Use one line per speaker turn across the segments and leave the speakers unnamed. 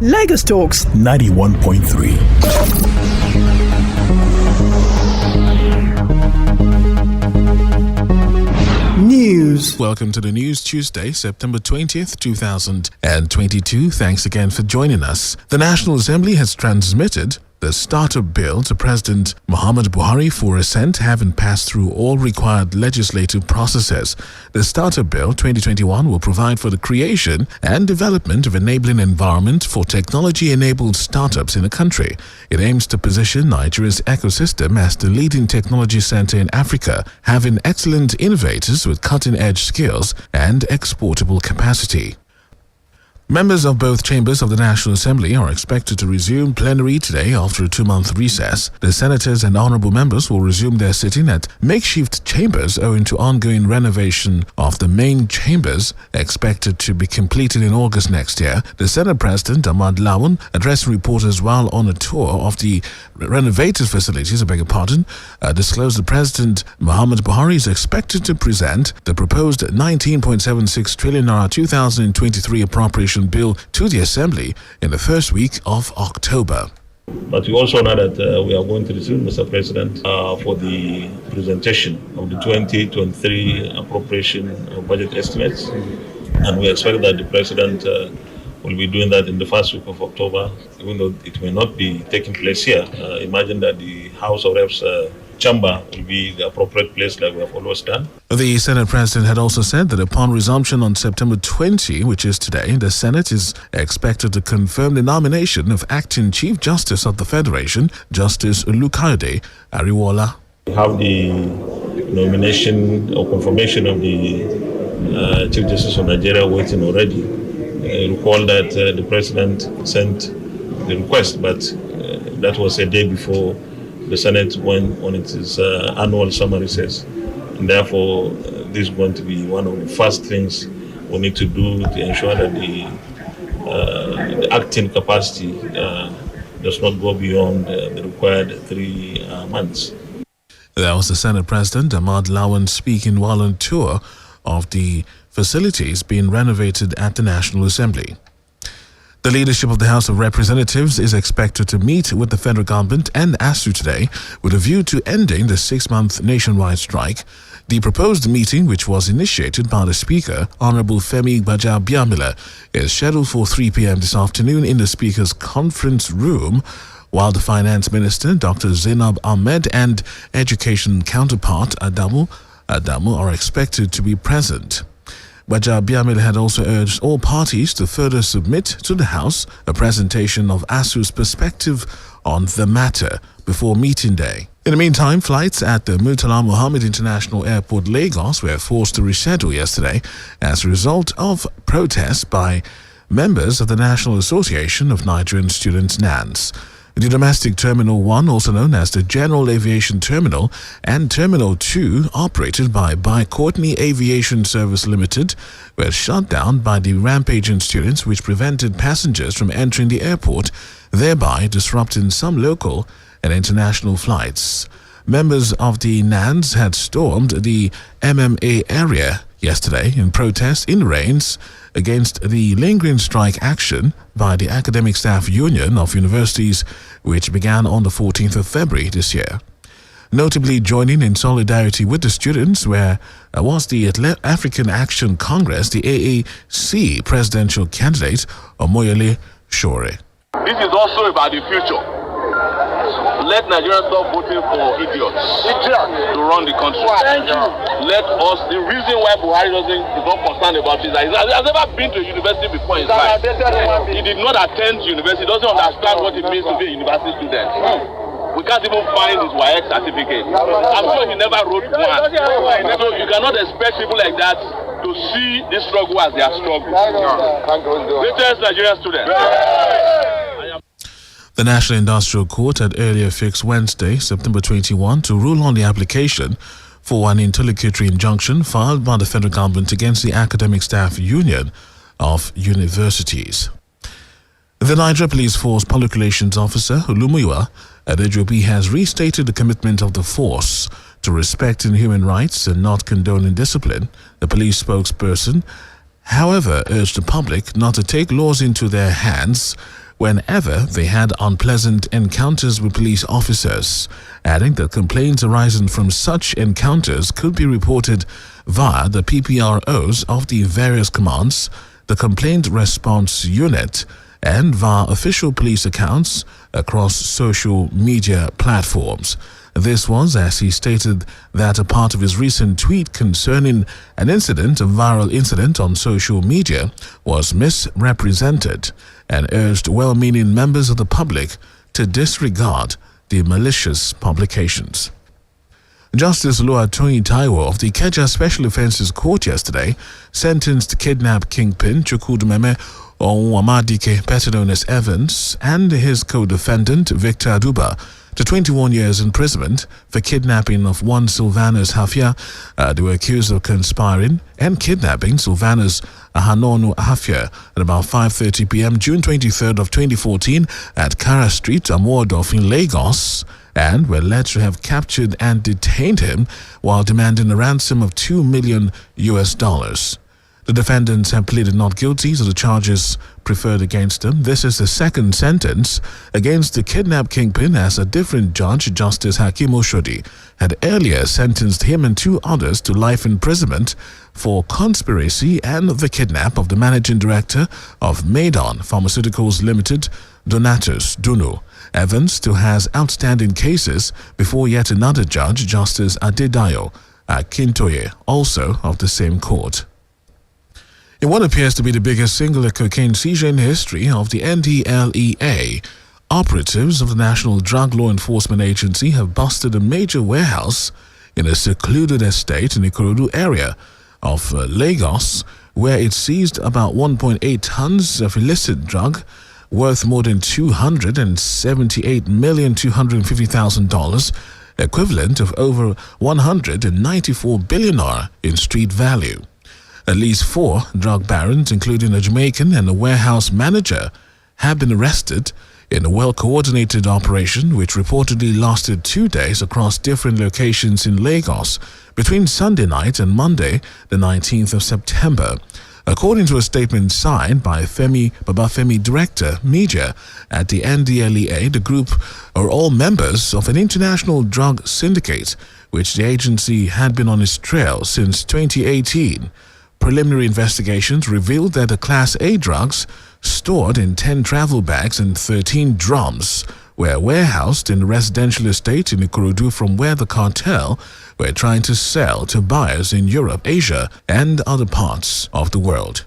Lagos Talks
91.3.
News.
Welcome to the News Tuesday, September 20th, 2022. Thanks again for joining us. The National Assembly has transmitted the startup bill to President Muhammadu Buhari for assent, having passed through all required legislative processes. The startup bill 2021 will provide for the creation and development of enabling environment for technology-enabled startups in the country. It aims to position Nigeria's ecosystem as the leading technology center in Africa, having excellent innovators with cutting-edge skills and exportable capacity. Members of both chambers of the National Assembly are expected to resume plenary today after a 2-month recess. The senators and honorable members will resume their sitting at makeshift chambers owing to ongoing renovation of the main chambers, expected to be completed in August next year. The Senate President, Ahmad Lawan, addressing reporters while on a tour of the renovated facilities, disclosed that President Muhammadu Buhari is expected to present the proposed 19.76 trillion naira 2023 appropriation bill to the Assembly in the first week of October.
But we also know that we are going to resume, Mr. President, for the presentation of the 2023 appropriation budget estimates. And we expect that the President will be doing that in the first week of October, even though it may not be taking place here. Imagine that the House of Reps chamber will be the appropriate place like we have always done.
The Senate President had also said that upon resumption on September 20, which is today, the Senate is expected to confirm the nomination of Acting Chief Justice of the Federation, Justice Olukayode Ariwola.
We have the nomination or confirmation of the Chief Justice of Nigeria waiting already. Recall that the President sent the request, but that was a day before the Senate went on its annual summer recess. And therefore, this is going to be one of the first things we need to do to ensure that the acting capacity does not go beyond the required 3 months.
That was the Senate President, Ahmad Lawan, speaking while on tour of the facilities being renovated at the National Assembly. The leadership of the House of Representatives is expected to meet with the federal government and ASU today with a view to ending the 6-month nationwide strike. The proposed meeting, which was initiated by the Speaker, Honorable Femi Gbajabiamila, is scheduled for 3 p.m. this afternoon in the Speaker's conference room, while the Finance Minister, Dr. Zainab Ahmed, and Education counterpart Adamu are expected to be present. Gbajabiamila had also urged all parties to further submit to the House a presentation of ASU's perspective on the matter before meeting day. In the meantime, flights at the Murtala Mohammed International Airport, Lagos, were forced to reschedule yesterday as a result of protests by members of the National Association of Nigerian Students, NANS. The Domestic Terminal 1, also known as the General Aviation Terminal, and Terminal 2, operated by Courtney Aviation Service Limited, were shut down by the rampaging students, which prevented passengers from entering the airport, thereby disrupting some local and international flights. Members of the NANS had stormed the MMA area yesterday in protest in the rains against the lingering strike action by the Academic Staff Union of Universities, which began on the 14th of February this year. Notably joining in solidarity with the students was the African Action Congress, the AAC presidential candidate, Omoyele Sowore.
This is also about the future. Let Nigerians stop voting for idiots to run the country. Let us, the reason why Buhari is not concerned about this, he has never been to a university before in his life. He did not attend university, doesn't understand what it means to be a university student. We can't even find his WAEC certificate. I'm sure he never wrote one. So you cannot expect people like that to see this struggle as their struggle. Greatest Nigerian student.
The National Industrial Court had earlier fixed Wednesday, September 21, to rule on the application for an interlocutory injunction filed by the federal government against the Academic Staff Union of Universities. The Nigeria Police Force Public Relations Officer, Olumuyiwa Adejobi, has restated the commitment of the force to respecting human rights and not condoning discipline. The police spokesperson, however, urged the public not to take laws into their hands whenever they had unpleasant encounters with police officers, adding that complaints arising from such encounters could be reported via the PPROs of the various commands, the Complaint Response Unit, and via official police accounts across social media platforms. This was as he stated that a part of his recent tweet concerning a viral incident on social media, was misrepresented and urged well-meaning members of the public to disregard the malicious publications. Justice Oluwatoyin Taiwo of the Ikeja Special Offences Court yesterday sentenced Kidnap Kingpin Chukwudumeme Onwamadike, better known as Evans, and his co-defendant Victor Aduba to 21 years imprisonment for kidnapping of one Sylvanus Hafia. They were accused of conspiring and kidnapping Sylvanus Hanonu Hafia at about 5:30 p.m. June 23rd of 2014 at Kara Street, Amuodof in Lagos, and were alleged to have captured and detained him while demanding a ransom of $2 million. The defendants have pleaded not guilty to the charges preferred against them. This is the second sentence against the Kidnap Kingpin, as a different judge, Justice Hakim Oshodi, had earlier sentenced him and two others to life imprisonment for conspiracy and the kidnap of the managing director of Maidon Pharmaceuticals Limited, Donatus Dunu. Evans still has outstanding cases before yet another judge, Justice Adedayo Akintoye, also of the same court. In what appears to be the biggest singular cocaine seizure in the history of the NDLEA, operatives of the National Drug Law Enforcement Agency have busted a major warehouse in a secluded estate in the Ikorodu area of Lagos, where it seized about 1.8 tons of illicit drug worth more than $278,250,000, equivalent of over 194 billion naira in street value. At least 4 drug barons, including a Jamaican and a warehouse manager, have been arrested in a well-coordinated operation which reportedly lasted 2 days across different locations in Lagos between Sunday night and Monday, the 19th of September. According to a statement signed by Babafemi, Director, Media at the NDLEA, the group are all members of an international drug syndicate which the agency had been on its trail since 2018. Preliminary investigations revealed that the Class A drugs, stored in 10 travel bags and 13 drums, were warehoused in a residential estate in Ikorodu, from where the cartel were trying to sell to buyers in Europe, Asia, and other parts of the world.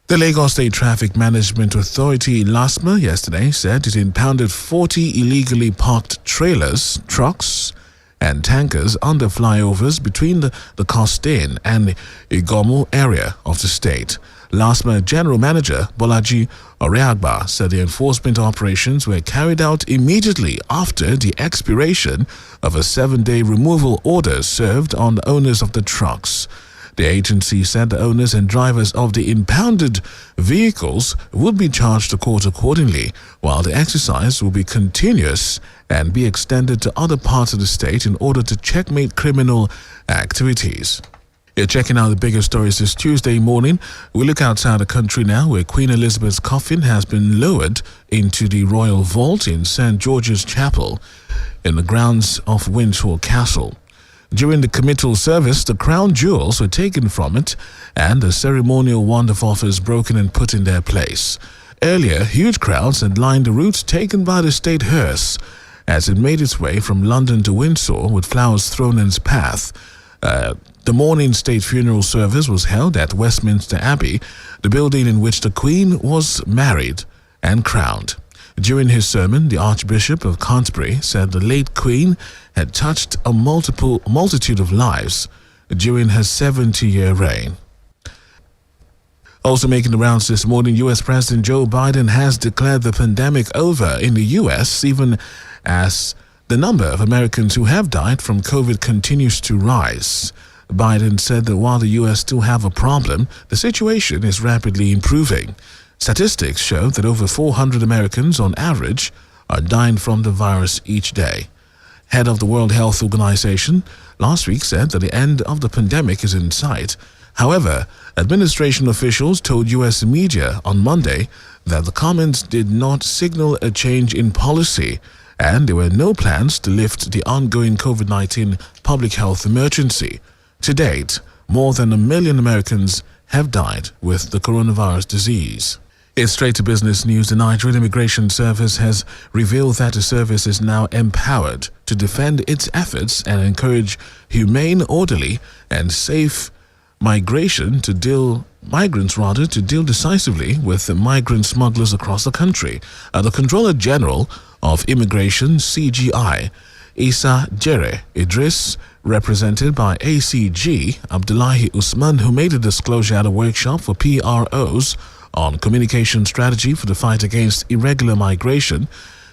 The Lagos State Traffic Management Authority, LASMA, yesterday said it impounded 40 illegally parked trailers, trucks, and tankers under flyovers between the Costain and Igomu area of the state. LASMA General Manager Bolaji Oreagba said the enforcement operations were carried out immediately after the expiration of a 7-day removal order served on the owners of the trucks. The agency said the owners and drivers of the impounded vehicles would be charged to court accordingly, while the exercise will be continuous and be extended to other parts of the state in order to checkmate criminal activities. You're checking out the biggest stories this Tuesday morning. We look outside the country now, where Queen Elizabeth's coffin has been lowered into the royal vault in St. George's Chapel in the grounds of Windsor Castle. During the committal service, the crown jewels were taken from it and the ceremonial wand of office broken and put in their place. Earlier, huge crowds had lined the route taken by the state hearse as it made its way from London to Windsor, with flowers thrown in its path. The morning state funeral service was held at Westminster Abbey, the building in which the Queen was married and crowned. During his sermon, the Archbishop of Canterbury said the late Queen had touched a multitude of lives during her 70-year reign. Also making the rounds this morning, U.S. President Joe Biden has declared the pandemic over in the U.S., even as the number of Americans who have died from COVID continues to rise. Biden said that while the U.S. still have a problem, the situation is rapidly improving. Statistics show that over 400 Americans on average are dying from the virus each day. Head of the World Health Organization last week said that the end of the pandemic is in sight. However, administration officials told U.S. media on Monday that the comments did not signal a change in policy and there were no plans to lift the ongoing COVID-19 public health emergency. To date, more than 1 million Americans have died with the coronavirus disease. It's straight to business news. The Nigerian Immigration Service has revealed that the service is now empowered to defend its efforts and encourage humane, orderly, and safe migrants to deal decisively with the migrant smugglers across the country. The Controller General of Immigration, CGI, Issa Jere Idris, represented by ACG Abdullahi Usman, who made a disclosure at a workshop for PROs on communication strategy for the fight against irregular migration,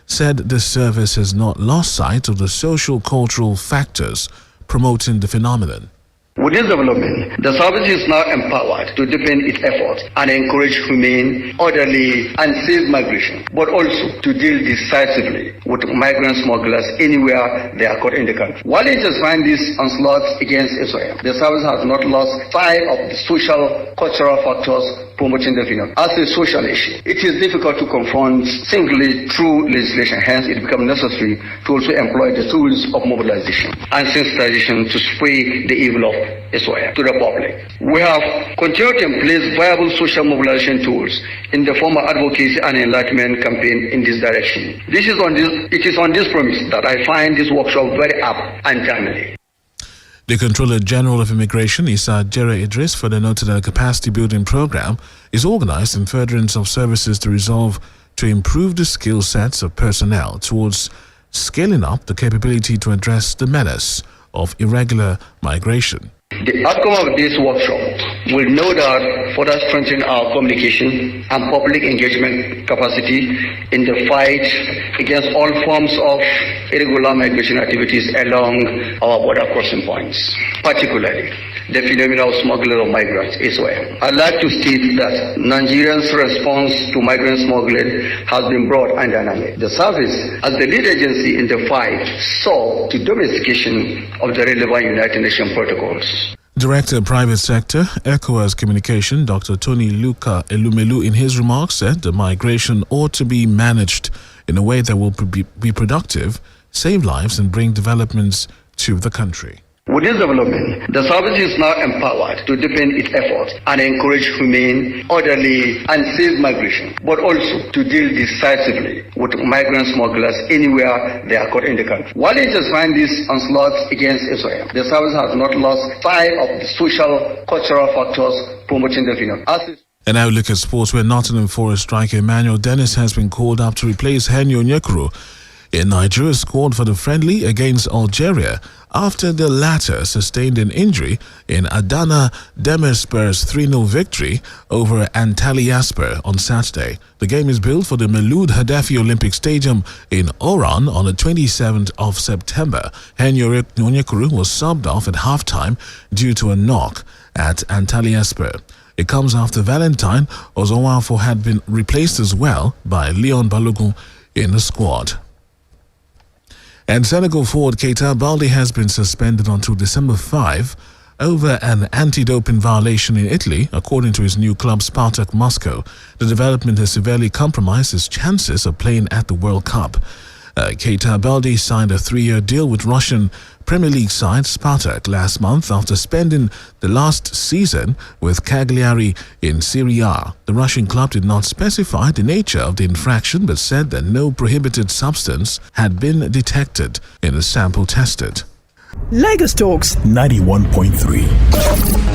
said the service has not lost sight of the social-cultural factors promoting the phenomenon.
With this development, the service is now empowered to deepen its efforts and encourage humane, orderly, and safe migration, but also to deal decisively with migrant smugglers anywhere they are caught in the country. While intensifying these onslaughts against SOM, the service has not lost sight of the social, cultural factors promoting the phenomenon. As a social issue, it is difficult to confront singly through legislation. Hence, it becomes necessary to also employ the tools of mobilization and sensitization to spray the evil of SOM to the public. We have continued to place viable social mobilization tools in the form of advocacy and enlightenment campaign in this direction. It is on this premise that I find this workshop very apt and timely.
The Controller General of Immigration, Issa Jere Idris, further noted that a capacity building program is organized in furtherance of services to improve the skill sets of personnel towards scaling up the capability to address the menace of irregular migration.
The outcome of this workshop will no doubt further strengthen our communication and public engagement capacity in the fight against all forms of irregular migration activities along our border crossing points, particularly the phenomenon of smuggling of migrants, SOM. I'd like to state that Nigerians' response to migrant smuggling has been broad and dynamic. The service, as the lead agency in the fight, saw to domestication of the relevant United Nations protocols.
Director of Private Sector, ECOWAS Communication, Dr. Tony Luka Elumelu, in his remarks said the migration ought to be managed in a way that will be productive, save lives and bring developments to the country.
With this development, the service is now empowered to deepen its efforts and encourage humane, orderly, and safe migration, but also to deal decisively with migrant smugglers anywhere they are caught in the country. While intensifying these onslaughts against SOM, the service has not lost sight of the social, cultural factors promoting the phenomenon.
And now look at sports, where Nottingham Forest striker Emmanuel Dennis has been called up to replace Henry Onyekuru in Nigeria's squad for the friendly against Algeria after the latter sustained an injury in Adana Demirspor's 3-0 victory over Antalyaspor on Saturday. The game is built for the Maulud Gaddafi Olympic Stadium in Oran on the 27th of September. Henry Onyekuru was subbed off at halftime due to a knock at Antalyaspor. It comes after Valentine Ozowafo had been replaced as well by Leon Balogun in the squad. And Senegal forward Keita Balde has been suspended until December 5 over an anti-doping violation in Italy, according to his new club Spartak Moscow. The development has severely compromised his chances of playing at the World Cup. Keita Balde signed a 3-year deal with Russian Premier League side Spartak last month after spending the last season with Cagliari in Serie A. The Russian club did not specify the nature of the infraction but said that no prohibited substance had been detected in the sample tested.
Lagos Talks
91.3.